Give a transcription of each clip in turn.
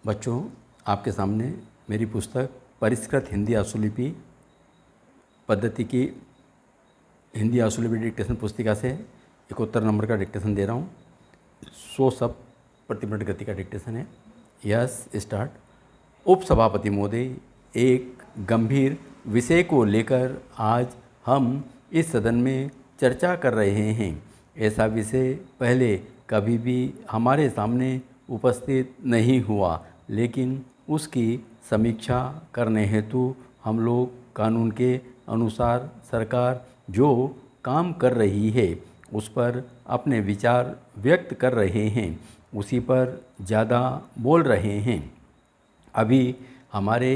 बच्चों, आपके सामने मेरी पुस्तक परिष्कृत हिंदी आशुलिपि पद्धति की हिंदी आशुलिपि डिक्टेशन पुस्तिका से 71 नंबर का डिक्टेशन दे रहा हूँ। 100 शब्द प्रति मिनट गति का डिक्टेशन है। Yes, start. उपसभापति महोदय, एक गंभीर विषय को लेकर आज हम इस सदन में चर्चा कर रहे हैं। ऐसा विषय पहले कभी भी हमारे सामने उपस्थित नहीं हुआ, लेकिन उसकी समीक्षा करने हेतु हम लोग कानून के अनुसार सरकार जो काम कर रही है उस पर अपने विचार व्यक्त कर रहे हैं, उसी पर ज़्यादा बोल रहे हैं। अभी हमारे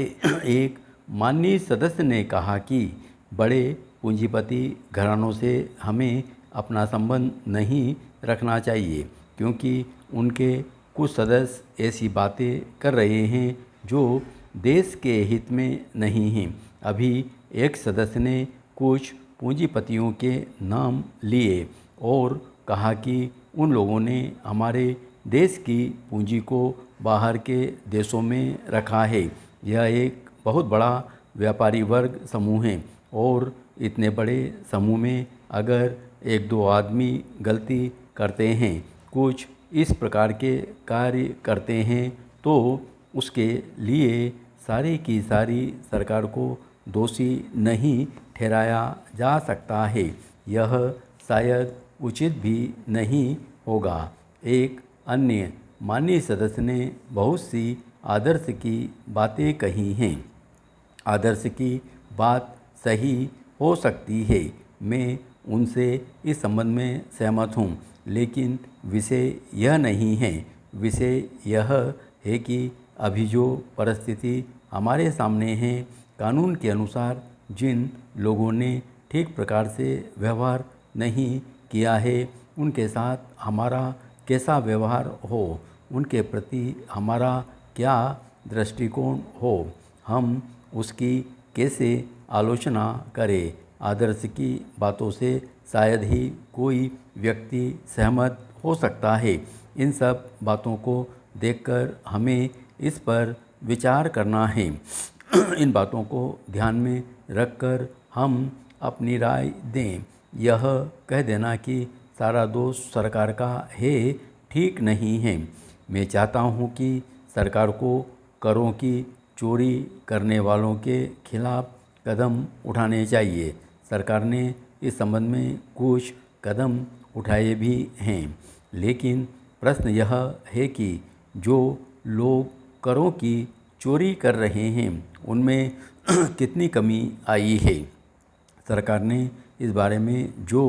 एक माननीय सदस्य ने कहा कि बड़े पूंजीपति घरानों से हमें अपना संबंध नहीं रखना चाहिए, क्योंकि उनके कुछ सदस्य ऐसी बातें कर रहे हैं जो देश के हित में नहीं हैं। अभी एक सदस्य ने कुछ पूंजीपतियों के नाम लिए और कहा कि उन लोगों ने हमारे देश की पूंजी को बाहर के देशों में रखा है। यह एक बहुत बड़ा व्यापारी वर्ग समूह है और इतने बड़े समूह में अगर एक दो आदमी गलती करते हैं, कुछ इस प्रकार के कार्य करते हैं, तो उसके लिए सारी की सारी सरकार को दोषी नहीं ठहराया जा सकता है। यह शायद उचित भी नहीं होगा। एक अन्य माननीय सदस्य ने बहुत सी आदर्श की बातें कही हैं। आदर्श की बात सही हो सकती है, मैं उनसे इस संबंध में सहमत हूँ, लेकिन विषय यह नहीं है। विषय यह है कि अभी जो परिस्थिति हमारे सामने है, कानून के अनुसार जिन लोगों ने ठीक प्रकार से व्यवहार नहीं किया है, उनके साथ हमारा कैसा व्यवहार हो, उनके प्रति हमारा क्या दृष्टिकोण हो, हम उसकी कैसे आलोचना करें। आदर्श की बातों से शायद ही कोई व्यक्ति सहमत हो सकता है। इन सब बातों को देखकर हमें इस पर विचार करना है। इन बातों को ध्यान में रखकर हम अपनी राय दें। यह कह देना कि सारा दोष सरकार का है, ठीक नहीं है। मैं चाहता हूँ कि सरकार को करों की चोरी करने वालों के खिलाफ कदम उठाने चाहिए। सरकार ने इस संबंध में कुछ कदम उठाए भी हैं, लेकिन प्रश्न यह है कि जो लोग करों की चोरी कर रहे हैं उनमें कितनी कमी आई है। सरकार ने इस बारे में जो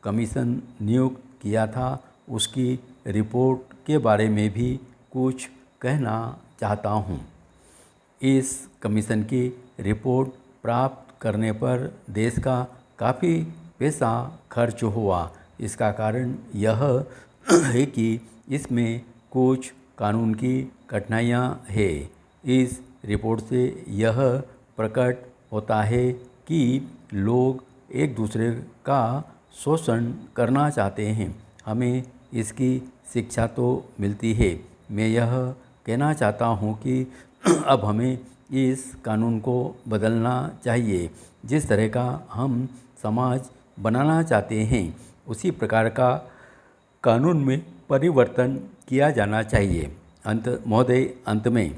कमीशन नियुक्त किया था उसकी रिपोर्ट के बारे में भी कुछ कहना चाहता हूँ। इस कमीशन की रिपोर्ट प्राप्त करने पर देश का काफ़ी पैसा खर्च हुआ। इसका कारण यह है कि इसमें कुछ कानून की कठिनाइयाँ हैं। इस रिपोर्ट से यह प्रकट होता है कि लोग एक दूसरे का शोषण करना चाहते हैं। हमें इसकी शिक्षा तो मिलती है। मैं यह कहना चाहता हूँ कि अब हमें इस कानून को बदलना चाहिए। जिस तरह का हम समाज बनाना चाहते हैं उसी प्रकार का कानून में परिवर्तन किया जाना चाहिए। अंत में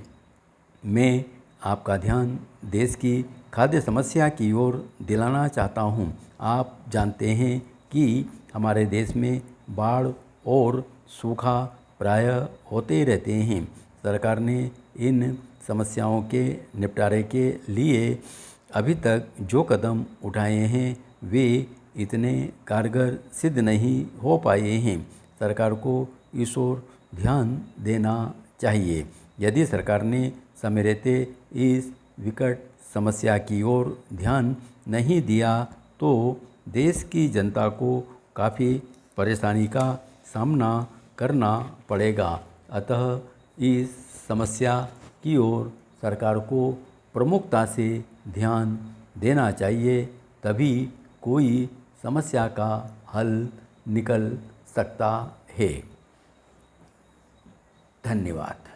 मैं आपका ध्यान देश की खाद्य समस्या की ओर दिलाना चाहता हूँ। आप जानते हैं कि हमारे देश में बाढ़ और सूखा प्रायः होते रहते हैं। सरकार ने इन समस्याओं के निपटारे के लिए अभी तक जो कदम उठाए हैं वे इतने कारगर सिद्ध नहीं हो पाए हैं। सरकार को इस ओर ध्यान देना चाहिए। यदि सरकार ने समय रहते इस विकट समस्या की ओर ध्यान नहीं दिया तो देश की जनता को काफ़ी परेशानी का सामना करना पड़ेगा। अतः इस समस्या की ओर सरकार को प्रमुखता से ध्यान देना चाहिए, तभी कोई समस्या का हल निकल सकता है। धन्यवाद।